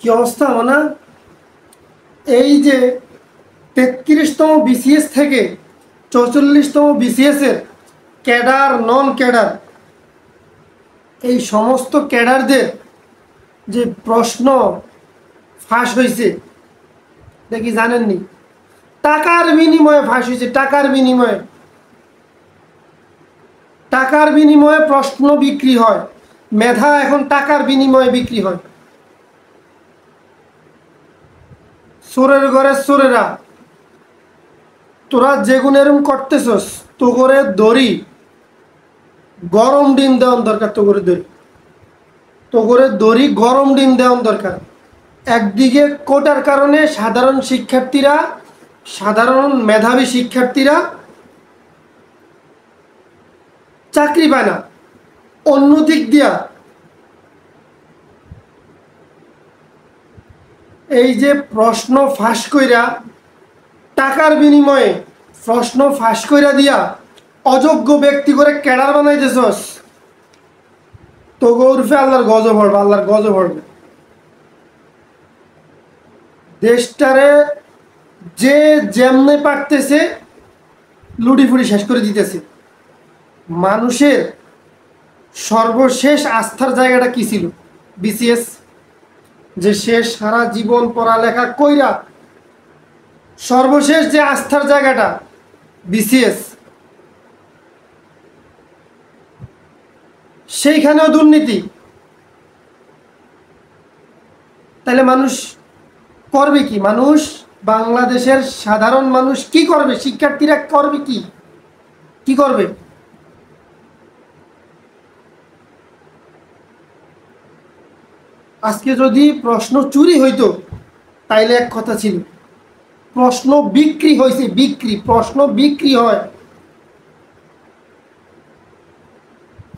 কি অবস্থা মানে এই যে ৩৩তম বিসিএস থেকে ৪৪তম বিসিএস এর ক্যাডার নন ক্যাডার এই সমস্ত ক্যাডারদের যে প্রশ্ন ফাঁস হয়েছে দেখি জানেননি? টাকার বিনিময়ে ফাঁস হয়েছে। টাকার বিনিময়ে প্রশ্ন বিক্রি হয়। মেধা এখন টাকার বিনিময়ে বিক্রি হয়। চোরের ঘরে চোরেরা, তোরা যেগুন এরম করতেছস, তো করে দড়ি গরম ডিম দেওয়ান দরকার। তো করে দড়ি গরম ডিম দেওয়ান দরকার। একদিকে কোটার কারণে সাধারণ মেধাবী শিক্ষার্থীরা চাকরি পায় না। অন্যদিক দিয়া এই যে প্রশ্ন ফাঁস কইরা টাকার বিনিময়ে প্রশ্ন ফাঁস কইরা দিয়া অযোগ্য ব্যক্তি করে ক্যাডার বানাইতেছস, তো গৌরফে আল্লাহর গজব পড়বে। দেশটারে যে যেমনে পারতেছে লুটি ফুটি শেষ করে দিতেছে। মানুষের সর্বশেষ আস্থার জায়গাটা কি ছিল? বিসিএস। যে শেষ সারা জীবন পড়ালেখা কইরা সর্বশেষ যে আস্থার জায়গাটা বিসিএস, সেইখানেও দুর্নীতি। তাহলে মানুষ করবে কি? বাংলাদেশের সাধারণ মানুষ কি করবে? শিক্ষার্থীরা করবে কি করবে? আজকে যদি প্রশ্ন চুরি হইতো তাইলে এক কথা ছিল, প্রশ্ন বিক্রি হয়েছে। প্রশ্ন বিক্রি হয়।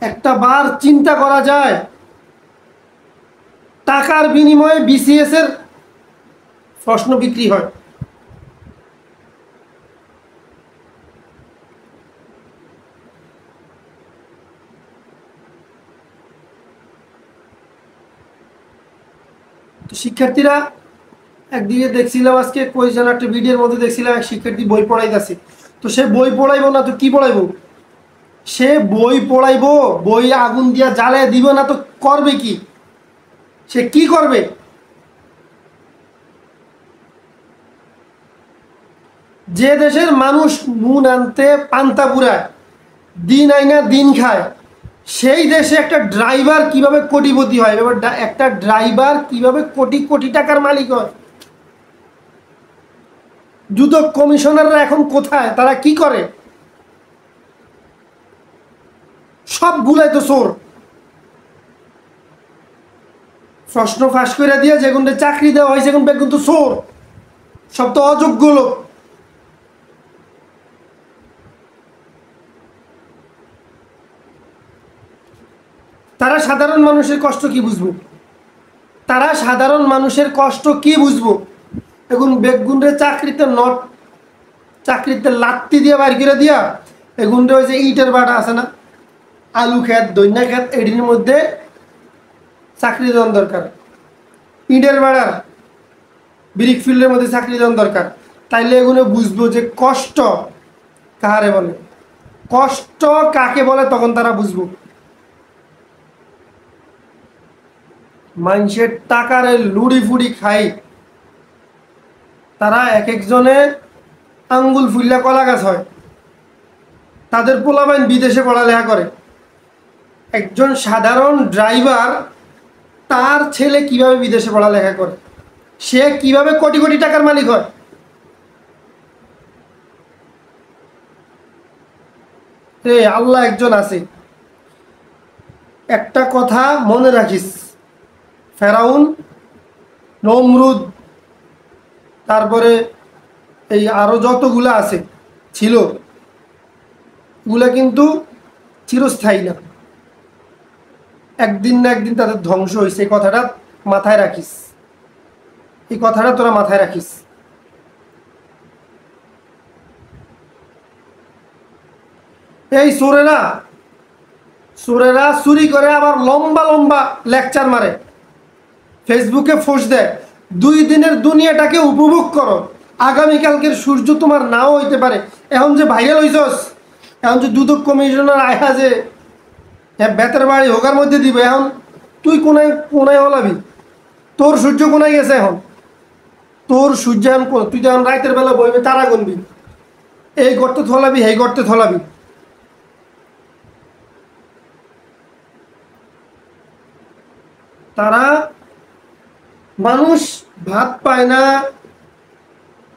একটা বার চিন্তা করা যায়, টাকার বিনিময়ে বিসিএস এর প্রশ্ন বিক্রি হয়। তো শিক্ষার্থীরা একদিকে দেখছিলাম, আজকে কোয়েশন একটা ভিডিওর মধ্যে দেখছিলাম, এক শিক্ষার্থী বই পড়াইতেছে। তো সে বই পড়াইবো না তো কি পড়াইবো? সে বই পড়াইবো, বই আগুন দিয়া জ্বালায় দিব না তো করবে কি? সে কি করবে? যে দেশের মানুষ নুন আনতে পান্তা পুরায়, দিন আইনা দিন খায়, সেই দেশে একটা ড্রাইভার কিভাবে কোটিপতি হয়, একটা ড্রাইভার কিভাবে কোটি কোটি টাকার মালিক হয়? দুদক কমিশনাররা এখন কোথায়? তারা কি করে? সবগুলাই তো চোর। প্রশ্ন ফাঁস করে দিয়ে যেগুলো চাকরি দেওয়া হয়েছে এখন কিন্তু চোর, সব তো অযোগ্য লোক। তারা সাধারণ মানুষের কষ্ট কি বুঝবো? এখন বেগুনরে চাকরিতে লাত্তি দিয়ে বাইর করে দিয়া, এগুনটা ওই যে ইটের বাটা আছে না, আলু ক্ষেত, দৈন্যা ক্ষেত, এটির মধ্যে চাকরি দেওয়ার দরকার। ইটের বাড়ার ব্রিক ফিল্ডের মধ্যে চাকরি দেওয়ার দরকার। তাইলে এগুলো বুঝবো যে কষ্ট কাহারে বলে, কষ্ট কাকে বলে, তখন তারা বুঝবো। মানুষের টাকারে লুড়ি ফুড়ি খাই, তারা এক একজনে আঙ্গুল ফুল্লা কলা গাছ হয়। তাদের পোলাপাইন বিদেশে পড়ালেখা করে। একজন সাধারণ ড্রাইভার, তার ছেলে কিভাবে বিদেশে পড়ালেখা করে, সে কিভাবে কোটি কোটি টাকার মালিক হয়? আল্লাহ একজন আছে। একটা কথা মনে রাখিস, ফেরাউন, নমরুদ, তারপরে এই আরো যতগুলা আছে ছিল, এগুলা কিন্তু চিরস্থায়ী না। একদিন না একদিন তাদের ধ্বংস হয়েছে। এই কথাটা মাথায় রাখিস, তোরা মাথায় রাখিস। এই চোরেরা চুরি করে আবার লম্বা লম্বা লেকচার মারে। ফেসবুকে পোস্ট দেয়, 2 দিনের দুনিয়াটাকে উপভোগ করো, আগামীকালকের সূর্য তোমার নাও হইতে পারে। এখন যে ভাইরাল হইছস, এখন যে দুদক কমিশনার আয়া যে বেতের বাড়ি হোকার মধ্যে দিবে, এখন তুই কোনায় কোনায় হলাবি? তোর সূর্য কোনায় গেছে? এখন তোর সূর্য এখন তুই তো এখন রাতের বেলা বইবে তারা গুনবি, এই গর্তে থলাবি, এই গর্তে থলাবি। তারা মানুষ ভাত পায় না,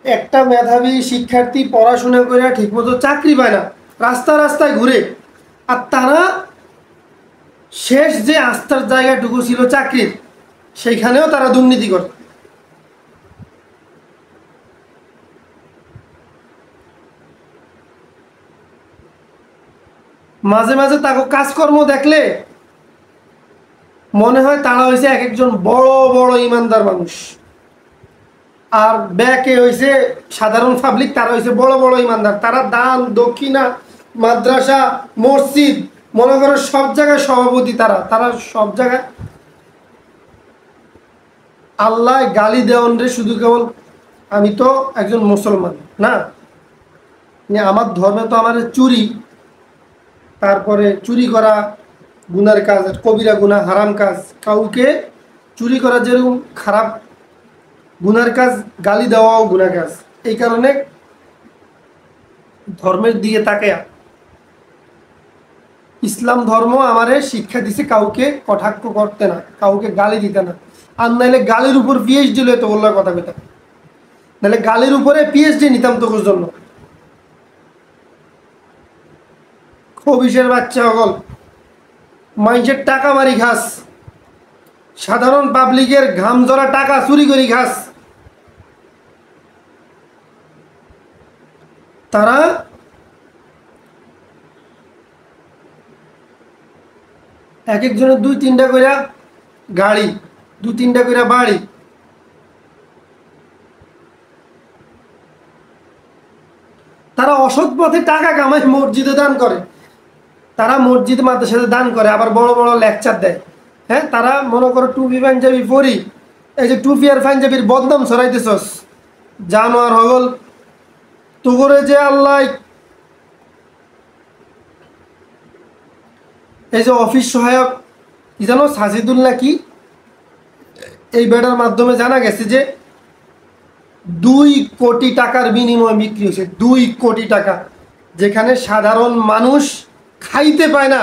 একটা মেধাবী শিক্ষার্থী পড়াশোনা করে ঠিকমতো চাকরি পায় না, রাস্তায় ঘুরে। আর তারা শেষ যে আস্থার জায়গাটুকু ছিল চাকরির, সেইখানেও তারা দুর্নীতি করে। মাঝে মাঝে তাকে কাজকর্ম দেখলে মনে হয় তারা হয়েছে এক একজন বড় বড় ইমানদার মানুষ, আর ব্যাকে হয়েছে সাধারণ পাবলিক, তারা হয়েছে বড় বড় ইমানদার। তারা দান দক্ষিণা, মাদ্রাসা, মসজিদ, মনে করো সব জায়গায় সভাপতি। তারা তারা সব জায়গায় আল্লাহ গালি দেওয়ান রে শুধু কেবল আমি তো একজন মুসলমান না, আমার ধর্মে তো আমার চুরি, তারপরে চুরি করা গুনার কাজ, কবিরা গুনাহ, হারাম কাজ। কাউকে চুরি করা যেরকম খারাপ গুনার কাজ, গালি দেওয়াও গুনার কাজ। এই কারণে ধর্মের দিকে তাকে ইসলাম ধর্ম আমারে শিক্ষা দিছে কাউকে কটাক্ষ করতে না, কাউকে গালি দিতে না। আর নাহলে গালির উপর পিএইচডি লইতে বললার কথা কইতাম, নাহলে গালির উপরে পিএইচডি নিতাম তোর জন্য। খবিসের বাচ্চা সকল মানুষের টাকা মারি খাস, সাধারণ পাবলিকের ঘাম ঝরা টাকা চুরি করি খাস। তারা এক একজনের 2-3টা কইরা গাড়ি, 2-3টা কইরা বাড়ি। তারা অসৎ পথে টাকা কামায়, মসজিদে দান করে, তারা মসজিদ মাদ্রাসাতে দান করে, আবার বড় বড় লেকচার দেয়। হ্যাঁ, তারা মনে করো টুপি পাঞ্জাবি পরি, এই যে টুপি আর পাঞ্জাবির বদনাম ছড়াইতেছস, জানোয়ার হগল। তো করে যে আল্লাহ এই যে অফিস সহায়ক কি জানো সাজিদুল্লাহ কি, এই বেটার মাধ্যমে জানা গেছে যে 2 কোটি টাকার বিনিময়ে বিক্রি হয়েছে। 2 কোটি টাকা, যেখানে সাধারণ মানুষ খাইতে পায় না,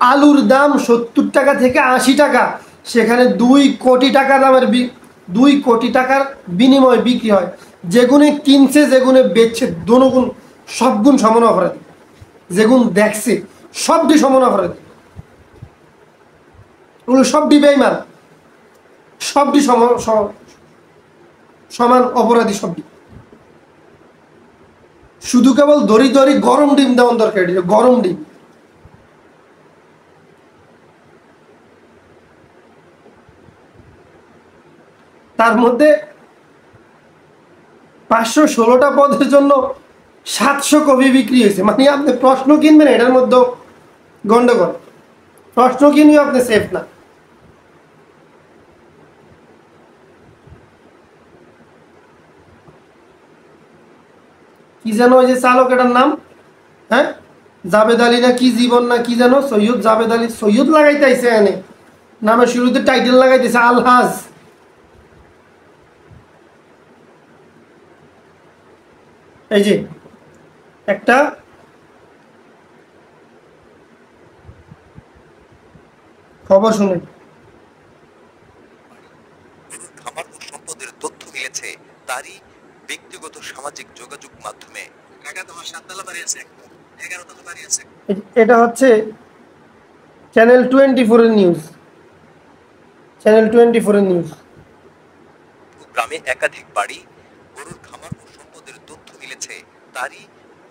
আলুর দাম 70 টাকা থেকে 80 টাকা, সেখানে 2 কোটি টাকা দামের 2 কোটি টাকার বিনিময়ে বিক্রি হয়। যেগুনে কিনছে যেগুনে বেচছে দোনোগুণ সবগুণ সমান অপরাধ, যেগুন দেখছে সবটি সমান অপরাধ, ওগুলো সবটি বেঈমান, সবটি সমান অপরাধী। সবটি শুধু কেবল দড়ি দড়ি গরম ডিম দেওয়ার দরকার, গরম ডিম। তার মধ্যে 516টা পদের জন্য 700 কপি বিক্রি হয়েছে। মানে আপনি প্রশ্ন কিনবেন, এটার মধ্যে গন্ডগোল, প্রশ্ন কিনিও আপনি সেফ না। কি যেন ওই যে চালক, এটার নাম হ্যাঁ জাবেদ আলী না কি, জীবন না কি যেন, সৈয়দ জাবেদ আলী, সৈয়দ লাগাইতে আইসে এনে, নামের শুরুতে টাইটেল লাগাইতেছে আলহাজ। এই যে একটা খবর শুনেন। খামার ও সম্পদের তথ্য মিলেছে তারই ব্যক্তিগত সামাজিক যোগাযোগ মাধ্যমে। 7 তলা বাড়ি আছে, 11 তলা বাড়ি আছে। এটা হচ্ছে চ্যানেল 24 এর নিউজ, চ্যানেল 24 এর নিউজ। গ্রামে একাধিক বাড়ি, গরুর খামার ও সম্পদের তথ্য মিলেছে তারই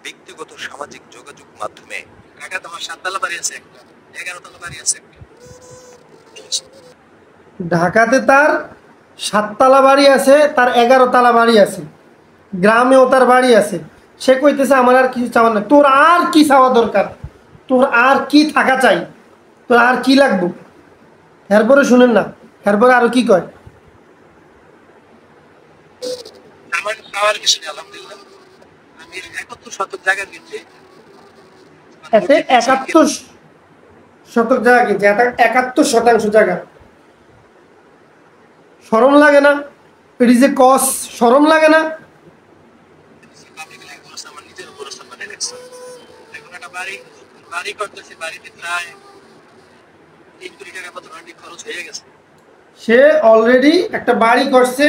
ব্যক্তিগত সামাজিক যোগাযোগ মাধ্যমে। 7 তলা বাড়ি আছে, 11 তলা বাড়ি আছে। ঢাকাতে তার 7 তলা বাড়ি আছে, তার 11 তলা বাড়ি আছে, গ্রামেও তার বাড়ি আছে। সে কইতেছে আমার আর কিছু চাওয়ার না। তোর আর কি চাওয়া দরকার? তোর আর কি থাকা চাই? তোর আর কি লাগবে? এরপরে শুনেন না, এরপরে আরো কি কয়? আমার পাওয়ার কিছু নেই আলহামদুলিল্লাহ। আমি 71 শতক জায়গা কিনছি। এতে 71 শতক জায়গা কিনছে, 71% জায়গা। শরম লাগে না? ইট ইজ এ কস, শরম লাগে না? আমার নিজের উপর মানে এখন একটা বাড়ি করতেছি, বাড়িতে প্রায় 3 কোটি টাকা মতো খরচ হয়ে গেছে। সে অলরেডি একটা বাড়ি করছে,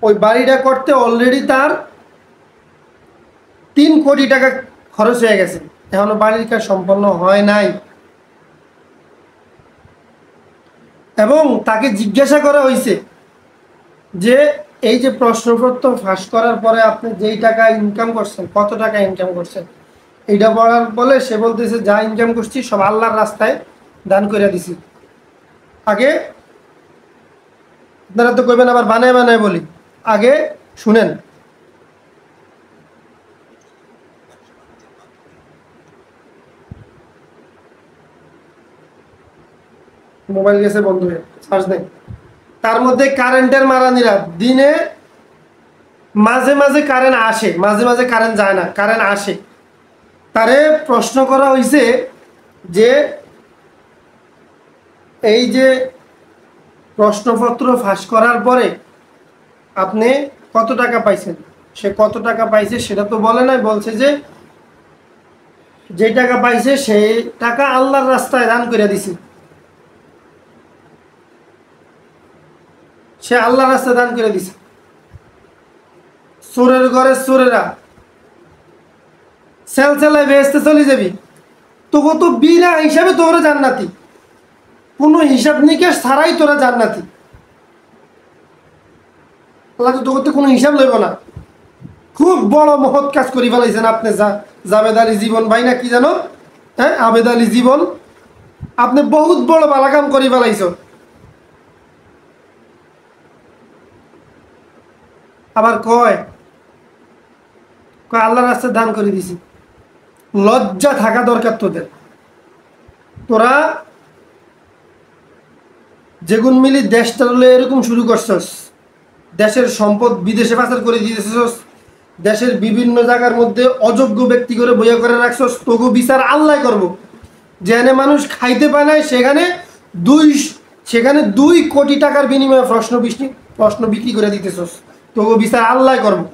ওই বাড়িটা করতে অলরেডি তার 3 কোটি টাকা খরচ হয়ে গেছে, এখনো বাড়ির কাজ সম্পন্ন হয় নাই। এবং তাকে জিজ্ঞাসা করা হয়েছে যে এই যে প্রশ্নপত্র ফাঁস করার পরে আপনি যেই টাকা ইনকাম করছেন, কত টাকা ইনকাম করছেন, এইটা বলার বলে সে বলতেছে যা ইনকাম করছি সব আল্লাহর রাস্তায় দান করে দিছি। আগে আপনারা তো কইবেন আবার বানায় বানায় বলি, আগে শুনেন। মোবাইল গেছে বন্ধ হয়ে, চার্জ নেই। তার মধ্যে কারেন্টের মারানিরা দিনে মাঝে মাঝে কারেন্ট আসে, মাঝে মাঝে কারেন্ট যায় না, কারেন্ট আসে। তারে প্রশ্ন করা হয়েছে যে এই যে প্রশ্নপত্র ফাঁস করার পরে আপনি কত টাকা পাইছেন, সে কত টাকা পাইছে সেটা তো বলে নাই, বলছে যে টাকা পাইছে সেই টাকা আল্লাহর রাস্তায় দান করে দিছি। সে আল্লাহর রাস্তায় দান করে দিছে। চোরের ঘরে চোরেরা সেল সেলায় ভেস্তে চলে যাবি, তোকে তো বিনা হিসাবে তোরা জান্নাতি, কোনো হিসাব নিকেশ ছাড়াই তোরা জান্নাতি। আল্লাহ তো তোকে কোনো হিসাব লইব না। খুব বড় মহৎ কাজ করি ফেলাইছেন আপনি, জাবেদ আলী জীবন ভাই না কি জানো, হ্যাঁ আবেদ আলী জীবন, আপনি বহুত বড় বালাকাম করি ফেলাইছ। আবার কয় আল্লাহর রাস্তায় দান করে দিছি। লজ্জা থাকা দরকার তোদের। তোরা যেগুন মিলি দেশটা এরকম শুরু করছস, দেশের সম্পদ বিদেশে পাচার করে দিয়েছস, দেশের বিভিন্ন জায়গার মধ্যে অযোগ্য ব্যক্তি করে বইয়া করে রাখছস, তবু বিচার আল্লাহ করবো। যেখানে মানুষ খাইতে পায় না সেখানে 2 কোটি টাকার বিনিময়ে প্রশ্ন বিক্রি করে দিতেছস, তবু বিচার আল্লাহ করবো।